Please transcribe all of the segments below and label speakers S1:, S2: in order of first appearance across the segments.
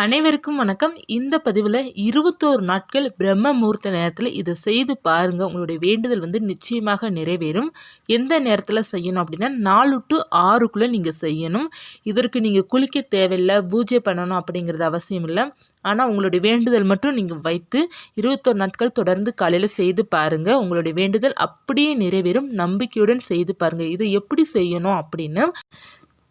S1: அனைவருக்கும் வணக்கம். இந்த பதிவில் 21 நாட்கள் பிரம்ம முகூர்த்த நேரத்தில் இதை செய்து பாருங்கள். உங்களுடைய வேண்டுதல் நிச்சயமாக நிறைவேறும். எந்த நேரத்தில் செய்யணும் அப்படின்னா 4 to 6க்குள்ளே நீங்கள் செய்யணும். இதற்கு நீங்கள் குளிக்க தேவையில்லை, பூஜை பண்ணணும் அப்படிங்கிறது அவசியம் இல்லை. ஆனால் உங்களுடைய வேண்டுதல் மட்டும் நீங்கள் வைத்து 21 நாட்கள் தொடர்ந்து காலையில் செய்து பாருங்கள். உங்களுடைய வேண்டுதல் அப்படியே நிறைவேறும். நம்பிக்கையுடன் செய்து பாருங்கள். இதை எப்படி செய்யணும் அப்படின்னு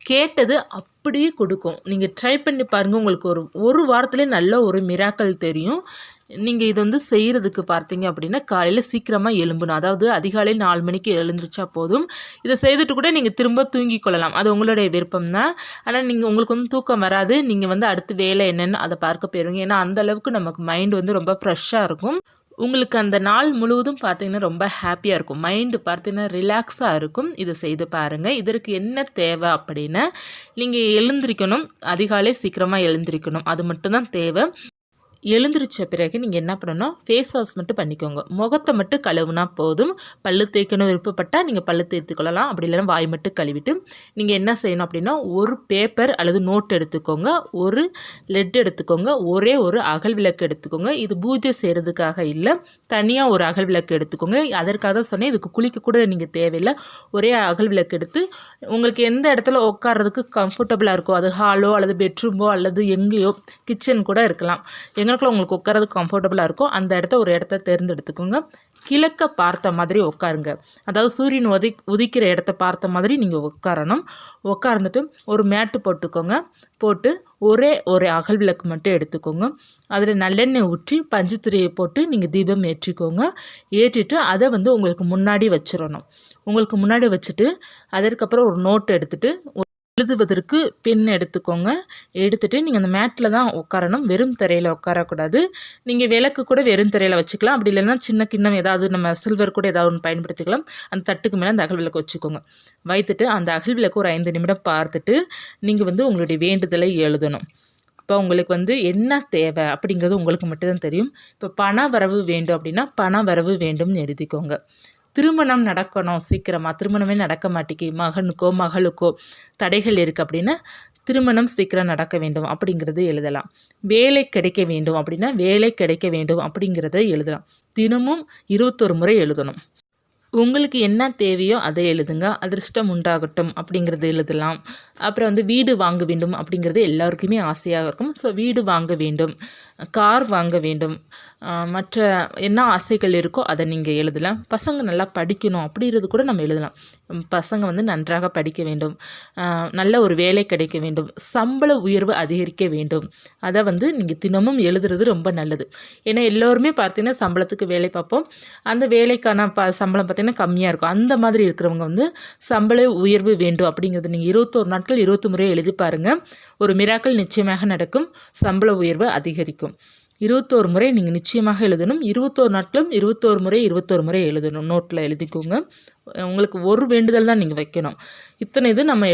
S1: கேட்டது அப்படியே கொடுக்கும். நீங்கள் ட்ரை பண்ணி பாருங்கள். உங்களுக்கு ஒரு வாரத்துலேயே நல்ல ஒரு மிராக்கல் தெரியும். நீங்கள் இது செய்கிறதுக்கு பார்த்தீங்க அப்படின்னா காலையில் சீக்கிரமாக எழும்பணும். அதாவது அதிகாலை 4 மணிக்கு எழுந்திரிச்சா போதும். இதை செய்துட்டு கூட நீங்கள் திரும்ப தூங்கிக் கொள்ளலாம். அது உங்களுடைய விருப்பம் தான். ஆனால் உங்களுக்கு தூக்கம் வராது. நீங்கள் அடுத்த வேலை என்னென்னு அதை பார்க்க போயிருவீங்க. ஏன்னா அந்தளவுக்கு நமக்கு மைண்டு ரொம்ப ஃப்ரெஷ்ஷாக இருக்கும். உங்களுக்கு அந்த நாள் முழுவதும் பார்த்தீங்கன்னா ரொம்ப ஹாப்பியாக இருக்கும். மைண்டு பார்த்தீங்கன்னா ரிலாக்ஸாக இருக்கும். இதை செய்து பாருங்கள். இதற்கு என்ன தேவை அப்படின்னா நீங்கள் எழுந்திரிக்கணும். அதிகாலை சீக்கிரமாக எழுந்திரிக்கணும். அது மட்டும்தான் தேவை. எழுந்திரிச்ச பிறகு நீங்கள் என்ன பண்ணணும், ஃபேஸ் வாஷ் மட்டும் பண்ணிக்கோங்க. முகத்தை மட்டும் கழுவுனா போதும். பல்லு தேய்க்கணும் விருப்பப்பட்டால் நீங்கள் பல்லு தேய்த்துக்கொள்ளலாம். அப்படி இல்லைன்னா வாய் மட்டும் கழுவிட்டு நீங்கள் என்ன செய்யணும் அப்படின்னா ஒரு பேப்பர் அல்லது நோட் எடுத்துக்கோங்க, ஒரு லெட் எடுத்துக்கோங்க, ஒரே ஒரு அகல் விளக்கு எடுத்துக்கோங்க. இது பூஜை செய்கிறதுக்காக இல்லை, தனியாக ஒரு அகல் விளக்கு எடுத்துக்கோங்க. அதற்காக தான் சொன்னேன். இதுக்கு குளிக்க கூட நீங்கள் தேவையில்லை. ஒரே அகல் விளக்கு எடுத்து உங்களுக்கு எந்த இடத்துல உட்கார்றதுக்கு கம்ஃபர்டபுளாக இருக்கோ, அது ஹாலோ அல்லது பெட்ரூமோ அல்லது எங்கேயோ கிச்சன் கூட இருக்கலாம், உங்களுக்கு உட்காரதுக்கு கம்ஃபர்டபுளாக இருக்கும். அந்த ஒரு இடத்த தேர்ந்தெடுத்துக்கோங்க. கிழக்க பார்த்த மாதிரி உட்காருங்க. அதாவது சூரியன் உதிக்கிற இடத்த பார்த்த மாதிரி நீங்கள் உட்காரணும். உட்கார்ந்துட்டு ஒரு மேட்டு போட்டுக்கோங்க. போட்டு ஒரே ஒரு அகல் விளக்கு மட்டும் எடுத்துக்கோங்க. அதில் நல்லெண்ணெய் ஊற்றி பஞ்சுத்திரையை போட்டு நீங்கள் தீபம் ஏற்றிக்கோங்க. ஏற்றிட்டு அதை உங்களுக்கு முன்னாடி வச்சிடணும். உங்களுக்கு முன்னாடி வச்சுட்டு அதற்கப்புறம் ஒரு நோட்டு எடுத்துகிட்டு எழுதுவதற்கு பென் எடுத்துக்கோங்க. எடுத்துகிட்டு நீங்கள் அந்த மேட்டில் தான் உட்காரணும். வெறும் தரையில் உட்காரக்கூடாது. நீங்கள் விளக்கு கூட வெறும் தரையில் வச்சுக்கலாம். அப்படி இல்லைன்னா சின்ன கிண்ணம் ஏதாவது நம்ம சில்வர் கூட ஏதாவது ஒன்று பயன்படுத்திக்கலாம். அந்த தட்டுக்கு மேலே அந்த அகல் விளக்கு வச்சுக்கோங்க. வைத்துட்டு அந்த அகல் விளக்கு ஒரு 5 நிமிடம் பார்த்துட்டு நீங்கள் உங்களுடைய வேண்டுதலை எழுதணும். இப்போ உங்களுக்கு என்ன தேவை அப்படிங்கிறது உங்களுக்கு மட்டும்தான் தெரியும். இப்போ பண வரவு வேண்டும் அப்படின்னா பண வரவு வேண்டும்னு எழுதிக்கோங்க. திருமணம் நடக்கணும் சீக்கிரமாக, திருமணமே நடக்க மாட்டேங்கி, மகனுக்கோ மகளுக்கோ தடைகள் இருக்குது அப்படின்னா திருமணம் சீக்கிரம் நடக்க வேண்டும் அப்படிங்கிறது எழுதலாம். வேலை கிடைக்க வேண்டும் அப்படின்னா வேலை கிடைக்க வேண்டும் அப்படிங்கிறத எழுதலாம். தினமும் 21 முறை எழுதணும். உங்களுக்கு என்ன தேவையோ அதை எழுதுங்க. அதிர்ஷ்டம் உண்டாகட்டும் அப்படிங்கிறது எழுதலாம். அப்புறம் வீடு வாங்க வேண்டும் அப்படிங்கிறது எல்லாருக்குமே ஆசையாக இருக்கும். ஸோ வீடு வாங்க வேண்டும், கார் வாங்க வேண்டும், மற்ற என்ன ஆசைகள் இருக்கோ அதை நீங்கள் எழுதலாம். பசங்க நல்லா படிக்கணும் அப்படிங்கிறது கூட நம்ம எழுதலாம். பசங்க நன்றாக படிக்க வேண்டும், நல்ல ஒரு வேலை கிடைக்க வேண்டும், சம்பள உயர்வு அதிகரிக்க வேண்டும். அதை நீங்கள் தினமும் எழுதுறது ரொம்ப நல்லது. ஏன்னா எல்லோருமே பார்த்தீங்கன்னா சம்பளத்துக்கு வேலை பார்ப்போம். அந்த வேலைக்கான சம்பளம் பார்த்தீங்கன்னா கம்மியாக இருக்கும். அந்த மாதிரி இருக்கிறவங்க சம்பள உயர்வு வேண்டும் அப்படிங்கிறது நீங்கள் 21 நாட்கள் 20 முறை எழுதி பாருங்கள். ஒரு மிராக்கள் நிச்சயமாக நடக்கும். சம்பள உயர்வு அதிகரிக்கும். 21 முறை நீங்கள் நிச்சயமாக எழுதணும். 21 நாட்களும் 21 முறை எழுதணும். நோட்டில் எழுதிக்கோங்க. உங்களுக்கு ஒரு வேண்டுதல் தான் நீங்கள் வைக்கணும். இத்தனை இது நம்ம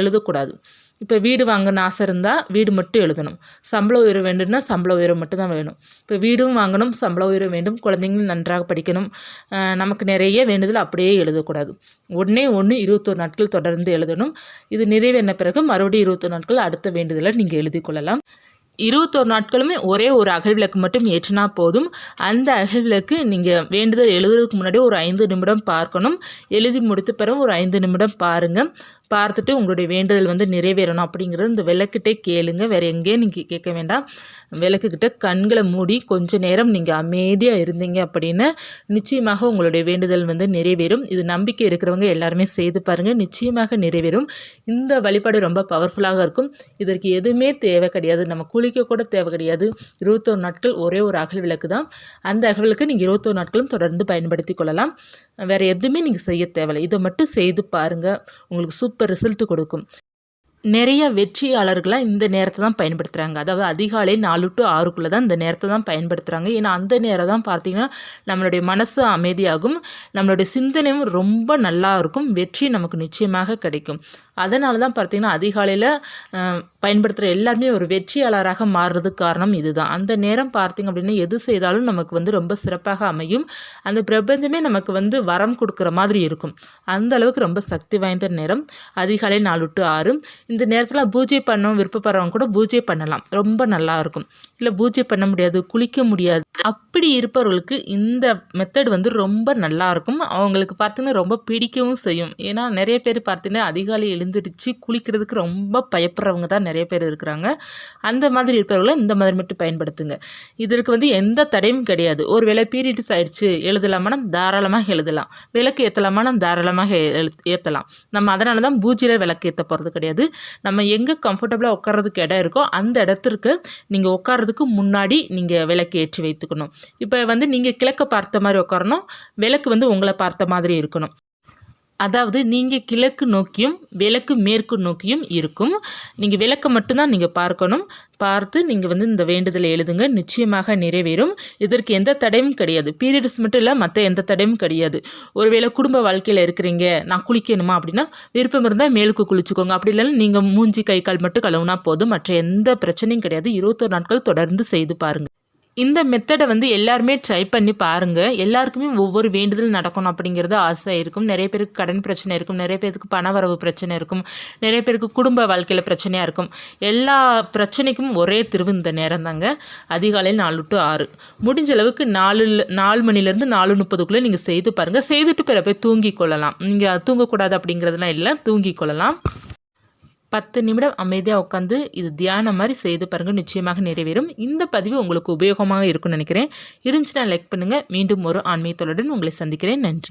S1: எழுதக்கூடாது. இப்போ வீடு வாங்கணும்னு ஆசை இருந்தால் வீடு மட்டும் எழுதணும். சம்பள உயர்வு வேண்டும்னா சம்பள உயர்வு மட்டும் தான் வேணும். இப்போ வீடும் வாங்கணும், சம்பள உயர்வு வேண்டும், குழந்தைங்களும் நன்றாக படிக்கணும், நமக்கு நிறைய வேண்டுதல் அப்படியே எழுதக்கூடாது. ஒன்று 21 நாட்கள் தொடர்ந்து எழுதணும். இது நிறைவேறின பிறகு மறுபடியும் 21 நாட்கள் அடுத்த வேண்டுதலை நீங்கள் எழுதி கொள்ளலாம். 21 நாட்களுமே ஒரே ஒரு அகல் விளக்கு மட்டும் ஏற்றினா போதும். அந்த அகல் விளக்கு நீங்கள் வேண்டுதல் எழுதுறதுக்கு முன்னாடி ஒரு 5 நிமிடம் பார்க்கணும். எழுதி முடித்த பிறகு ஒரு 5 நிமிடம் பாருங்கள். பார்த்துட்டு உங்களுடைய வேண்டுதல் நிறைவேறணும் அப்படிங்கிறது இந்த விளக்கிட்டே கேளுங்க. வேறு எங்கேயும் நீங்கள் கேட்க வேண்டாம். விளக்குக்கிட்ட கண்களை மூடி கொஞ்ச நேரம் நீங்கள் அமைதியாக இருந்தீங்க அப்படின்னா நிச்சயமாக உங்களுடைய வேண்டுதல் நிறைவேறும். இது நம்பிக்கை இருக்கிறவங்க எல்லாருமே செய்து பாருங்கள். நிச்சயமாக நிறைவேறும். இந்த வழிபாடு ரொம்ப பவர்ஃபுல்லாக இருக்கும். இதற்கு எதுவுமே தேவை கிடையாது. நம்ம குளிக்க கூட தேவை கிடையாது. 21 நாட்கள் ஒரே ஒரு அகல் விளக்கு தான். அந்த அகல் விளக்கு நீங்கள் 21 நாட்களும் தொடர்ந்து பயன்படுத்தி கொள்ளலாம். வேறு எதுவுமே நீங்கள் செய்ய தேவையில்லை. இதை மட்டும் செய்து பாருங்கள். உங்களுக்கு சூப்பர் ரிசல்ட் கொடுக்கும். நிறைய வெற்றியாளர்களாக இந்த நேரத்தை தான் பயன்படுத்துகிறாங்க. அதாவது அதிகாலை 4 to 6க்குள்ளே தான் இந்த நேரத்தை தான் பயன்படுத்துகிறாங்க. ஏன்னா அந்த நேரம் தான் பார்த்திங்கன்னா நம்மளுடைய மனசு அமைதியாகும், நம்மளுடைய சிந்தனையும் ரொம்ப நல்லா இருக்கும், வெற்றி நமக்கு நிச்சயமாக கிடைக்கும். அதனால தான் பார்த்தீங்கன்னா அதிகாலையில் பயன்படுத்துகிற எல்லாருமே ஒரு வெற்றியாளராக மாறுறதுக்கு காரணம் இதுதான். அந்த நேரம் பார்த்திங்க அப்படின்னா எது செய்தாலும் நமக்கு வந்து ரொம்ப சிறப்பாக அமையும். அந்த பிரபஞ்சமே நமக்கு வந்து வரம் கொடுக்குற மாதிரி இருக்கும். அந்த அளவுக்கு ரொம்ப சக்தி வாய்ந்த நேரம் அதிகாலை 4 to 6. இந்த நேரத்தில் பூஜை பண்ண விருப்பப்படுறவங்க கூட பூஜை பண்ணலாம், ரொம்ப நல்லாயிருக்கும். இல்லை பூஜை பண்ண முடியாது, குளிக்க முடியாது, அப்படி இருப்பவர்களுக்கு இந்த மெத்தட் வந்து ரொம்ப நல்லாயிருக்கும். அவங்களுக்கு பார்த்திங்கன்னா ரொம்ப பிடிக்கவும் செய்யும். ஏன்னா நிறைய பேர் பார்த்திங்கன்னா அதிகாலை எழுந்திரிச்சு குளிக்கிறதுக்கு ரொம்ப பயப்படுறவங்க தான் நிறைய பேர் இருக்கிறாங்க. அந்த மாதிரி இருப்பவர்களை இந்த மாதிரி மட்டும் பயன்படுத்துங்க. இதற்கு வந்து எந்த தடையும் கிடையாது. ஒரு வேளை பீரியட்ஸ் ஆயிடுச்சு எழுதலாமானா தாராளமாக எழுதலாம், விளக்கு ஏற்றலாமானா தாராளமாக ஏற்றலாம். நம்ம அதனால தான் பூஜையில் விளக்கு ஏற்ற போகிறது கிடையாது. நம்ம எங்கே கம்ஃபர்டபுளாக உட்கார்றதுக்கு இடம் இருக்கோ அந்த இடத்திற்கு நீங்கள் உட்கார்றதுக்கு முன்னாடி நீங்கள் விளக்கு ஏற்றி வைத்துக்கணும். இப்போ வந்து நீங்கள் கிழக்க பார்த்த மாதிரி உட்காரணும், விளக்கு வந்து உங்களை பார்த்த மாதிரி இருக்கணும். அதாவது நீங்கள் கிழக்கு நோக்கியும் விளக்கு மேற்கு நோக்கியும் இருக்கும். நீங்கள் விளக்கை மட்டும்தான் நீங்கள் பார்த்து நீங்கள் வந்து இந்த வேண்டுதலை எழுதுங்க, நிச்சயமாக நிறைவேறும். இதற்கு எந்த தடையும் கிடையாது. பீரியட்ஸ் மட்டும் இல்லை, மற்ற எந்த தடையும் கிடையாது. ஒருவேளை குடும்ப வாழ்க்கையில் இருக்கிறீங்க, நான் குளிக்கணுமா அப்படின்னா விருப்பம் இருந்தால் மேலுக்கு குளிச்சுக்கோங்க. அப்படி இல்லைன்னா நீங்கள் மூஞ்சி கை கால் மட்டும் கழுவுனா போதும், மற்ற எந்த பிரச்சனையும் கிடையாது. 21 நாட்கள் தொடர்ந்து செய்து பாருங்கள். இந்த மெத்தடை வந்து எல்லாருமே ட்ரை பண்ணி பாருங்கள். எல்லாருக்குமே ஒவ்வொரு வேண்டுதல் நடக்கணும் அப்படிங்கிறது ஆசை இருக்கும். நிறைய பேருக்கு கடன் பிரச்சனை இருக்கும், நிறைய பேருக்கு பணவரவு பிரச்சனை இருக்கும், நிறைய பேருக்கு குடும்ப வாழ்க்கையில் பிரச்சனையாக இருக்கும். எல்லா பிரச்சனைக்கும் ஒரே தீர்வு இந்த நேரம் தாங்க, அதிகாலை 4 to 6. முடிஞ்ச அளவுக்கு 4 மணிலேருந்து 4:30க்குள்ளே நீங்கள் செய்து பாருங்கள். செய்துட்டு பிற போய் தூங்கி கொள்ளலாம். நீங்கள் தூங்கக்கூடாது அப்படிங்கிறதுலாம் இல்லை, தூங்கி கொள்ளலாம். 10 நிமிடம் அமைதியாக உட்காந்து இது தியானம் மாதிரி செய்து பாருங்கள், நிச்சயமாக நிறைவேறும். இந்த பதிவு உங்களுக்கு உபயோகமாக இருக்கும்னு நினைக்கிறேன். இருந்துச்சுன்னா லைக் பண்ணுங்கள். மீண்டும் ஒரு ஆன்மீகத்தோடுடன் உங்களை சந்திக்கிறேன். நன்றி.